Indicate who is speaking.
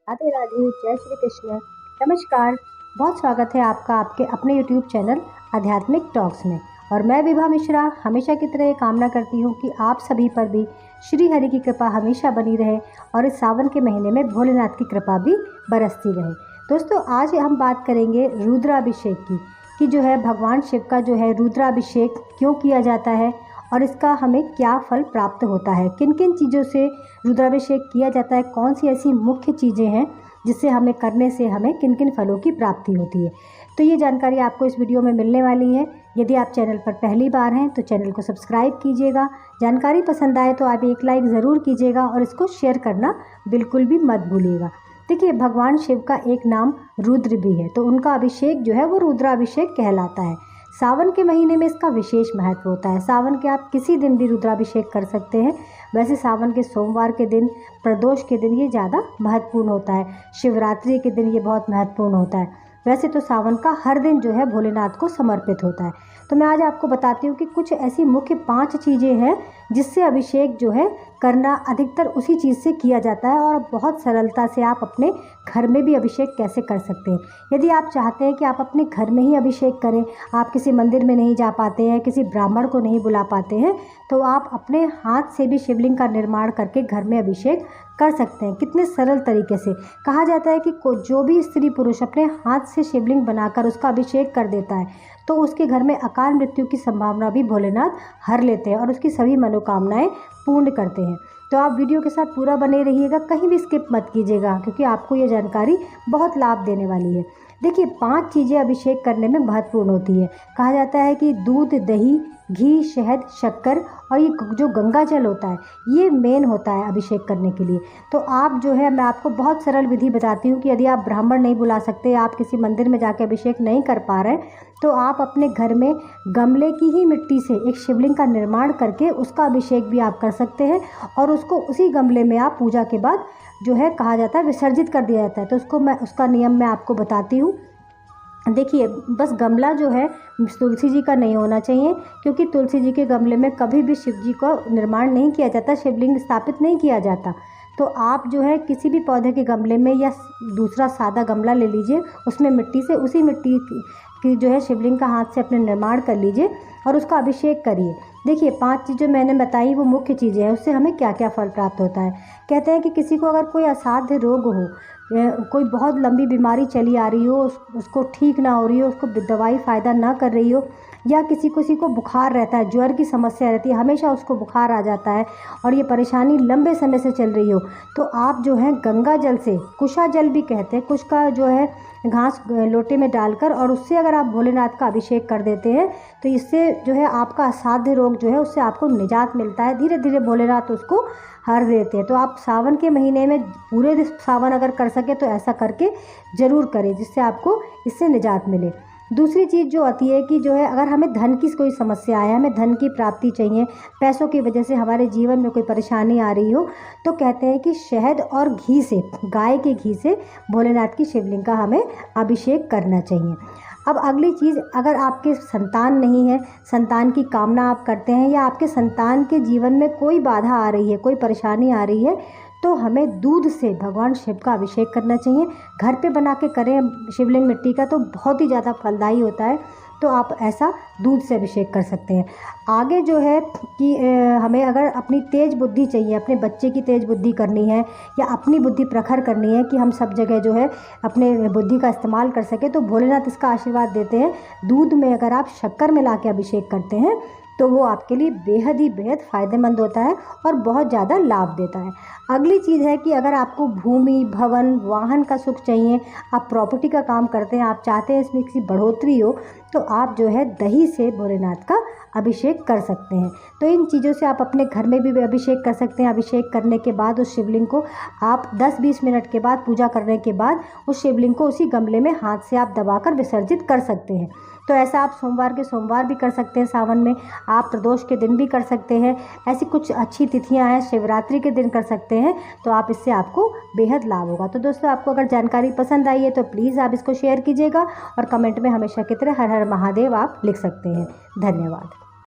Speaker 1: राधे राधे, जय श्री कृष्ण। नमस्कार, बहुत स्वागत है आपका आपके अपने यूट्यूब चैनल आध्यात्मिक टॉक्स में। और मैं विभा मिश्रा हमेशा की तरह कामना करती हूँ कि आप सभी पर भी श्री हरि की कृपा हमेशा बनी रहे और इस सावन के महीने में भोलेनाथ की कृपा भी बरसती रहे। दोस्तों, आज हम बात करेंगे रुद्राभिषेक की कि जो है भगवान शिव का जो है रुद्राभिषेक क्यों किया जाता है और इसका हमें क्या फल प्राप्त होता है, किन किन चीज़ों से रुद्राभिषेक किया जाता है, कौन सी ऐसी मुख्य चीज़ें हैं जिससे हमें करने से हमें किन किन फलों की प्राप्ति होती है। तो ये जानकारी आपको इस वीडियो में मिलने वाली है। यदि आप चैनल पर पहली बार हैं तो चैनल को सब्सक्राइब कीजिएगा। जानकारी पसंद आए तो आप एक लाइक ज़रूर कीजिएगा और इसको शेयर करना बिल्कुल भी मत भूलिएगा। देखिए, भगवान शिव का एक नाम रुद्र भी है, तो उनका अभिषेक जो है वो रुद्राभिषेक कहलाता है। सावन के महीने में इसका विशेष महत्व होता है। सावन के आप किसी दिन भी रुद्राभिषेक कर सकते हैं। वैसे सावन के सोमवार के दिन, प्रदोष के दिन ये ज़्यादा महत्वपूर्ण होता है। शिवरात्रि के दिन ये बहुत महत्वपूर्ण होता है। वैसे तो सावन का हर दिन जो है भोलेनाथ को समर्पित होता है। तो मैं आज आपको बताती हूँ कि कुछ ऐसी मुख्य 5 चीज़ें हैं जिससे अभिषेक जो है करना अधिकतर उसी चीज़ से किया जाता है और बहुत सरलता से आप अपने घर में भी अभिषेक कैसे कर सकते हैं। यदि आप चाहते हैं कि आप अपने घर में ही अभिषेक करें, आप किसी मंदिर में नहीं जा पाते हैं, किसी ब्राह्मण को नहीं बुला पाते हैं, तो आप अपने हाथ से भी शिवलिंग का निर्माण करके घर में अभिषेक कर सकते हैं। कितने सरल तरीके से। कहा जाता है कि जो भी स्त्री पुरुष अपने हाथ से शिवलिंग बनाकर उसका अभिषेक कर देता है तो उसके घर में अकाल मृत्यु की संभावना भी भोलेनाथ हर लेते हैं और उसकी सभी मनोकामनाएं पूर्ण करते हैं। तो आप वीडियो के साथ पूरा बने रहिएगा, कहीं भी स्किप मत कीजिएगा, क्योंकि आपको ये जानकारी बहुत लाभ देने वाली है। देखिए, 5 चीज़ें अभिषेक करने में महत्वपूर्ण होती है। कहा जाता है कि दूध, दही, घी, शहद, शक्कर और ये जो गंगा जल होता है ये मेन होता है अभिषेक करने के लिए। तो आप जो है, मैं आपको बहुत सरल विधि बताती हूँ कि यदि आप ब्राह्मण नहीं बुला सकते, आप किसी मंदिर में जाके अभिषेक नहीं कर पा रहे, तो आप अपने घर में गमले की ही मिट्टी से एक शिवलिंग का निर्माण करके उसका अभिषेक भी आप कर सकते हैं और उसको उसी गमले में आप पूजा के बाद जो है कहा जाता है विसर्जित कर दिया जाता है। तो उसका नियम मैं आपको बताती हूँ। देखिए, बस गमला जो है तुलसी जी का नहीं होना चाहिए, क्योंकि तुलसी जी के गमले में कभी भी शिव जी का निर्माण नहीं किया जाता, शिवलिंग स्थापित नहीं किया जाता। तो आप जो है किसी भी पौधे के गमले में या दूसरा सादा गमला ले लीजिए, उसमें मिट्टी से उसी मिट्टी की जो है शिवलिंग का हाथ से अपने निर्माण कर लीजिए और उसका अभिषेक करिए। देखिए, 5 चीज़ें मैंने बताई वो मुख्य चीज़ें हैं, उससे हमें क्या क्या फल प्राप्त होता है। कहते हैं कि किसी को अगर कोई असाध्य रोग हो, कोई बहुत लंबी बीमारी चली आ रही हो, उसको ठीक ना हो रही हो, उसको दवाई फ़ायदा ना कर रही हो, या किसी को बुखार रहता है, ज्वर की समस्या रहती है, हमेशा उसको बुखार आ जाता है और ये परेशानी लंबे समय से चल रही हो, तो आप जो है गंगा जल से, कुशा जल भी कहते हैं, कुश का जो है घास लोटे में डालकर और उससे अगर आप भोलेनाथ का अभिषेक कर देते हैं तो इससे जो है आपका असाध्य रोग जो है उससे आपको निजात मिलता है। धीरे धीरे भोलेनाथ उसको हर देते हैं। तो आप सावन के महीने में पूरे सावन अगर कर सके तो ऐसा करके ज़रूर करें, जिससे आपको इससे निजात मिले। दूसरी चीज़ जो आती है कि जो है अगर हमें धन की कोई समस्या है, हमें धन की प्राप्ति चाहिए, पैसों की वजह से हमारे जीवन में कोई परेशानी आ रही हो, तो कहते हैं कि शहद और घी से, गाय के घी से भोलेनाथ की शिवलिंग का हमें अभिषेक करना चाहिए। अब अगली चीज़, अगर आपके संतान नहीं है, संतान की कामना आप करते हैं या आपके संतान के जीवन में कोई बाधा आ रही है, कोई परेशानी आ रही है, तो हमें दूध से भगवान शिव का अभिषेक करना चाहिए। घर पे बना के करें शिवलिंग मिट्टी का तो बहुत ही ज़्यादा फलदायी होता है। तो आप ऐसा दूध से अभिषेक कर सकते हैं। आगे जो है कि हमें अगर अपनी तेज़ बुद्धि चाहिए, अपने बच्चे की तेज़ बुद्धि करनी है या अपनी बुद्धि प्रखर करनी है कि हम सब जगह जो है अपने बुद्धि का इस्तेमाल कर सकें, तो भोलेनाथ इसका आशीर्वाद देते हैं। दूध में अगर आप शक्कर मिला के अभिषेक करते हैं तो वो आपके लिए बेहद फ़ायदेमंद होता है और बहुत ज़्यादा लाभ देता है। अगली चीज़ है कि अगर आपको भूमि, भवन, वाहन का सुख चाहिए, आप प्रॉपर्टी का काम करते हैं, आप चाहते हैं इसमें किसी बढ़ोतरी हो, तो आप जो है दही से भोलेनाथ का अभिषेक कर सकते हैं। तो इन चीज़ों से आप अपने घर में भी अभिषेक कर सकते हैं। अभिषेक करने के बाद उस शिवलिंग को आप 10-20 मिनट के बाद, पूजा करने के बाद, उस शिवलिंग को उसी गमले में हाथ से आप दबाकर विसर्जित कर सकते हैं। तो ऐसा आप सोमवार के सोमवार भी कर सकते हैं सावन में, आप प्रदोष के दिन भी कर सकते हैं। ऐसी कुछ अच्छी तिथियां हैं, शिवरात्रि के दिन कर सकते हैं, तो आप इससे आपको बेहद लाभ होगा। तो दोस्तों, आपको अगर जानकारी पसंद आई है तो प्लीज़ आप इसको शेयर कीजिएगा और कमेंट में हमेशा की तरह हर हर महादेव आप लिख सकते हैं। धन्यवाद।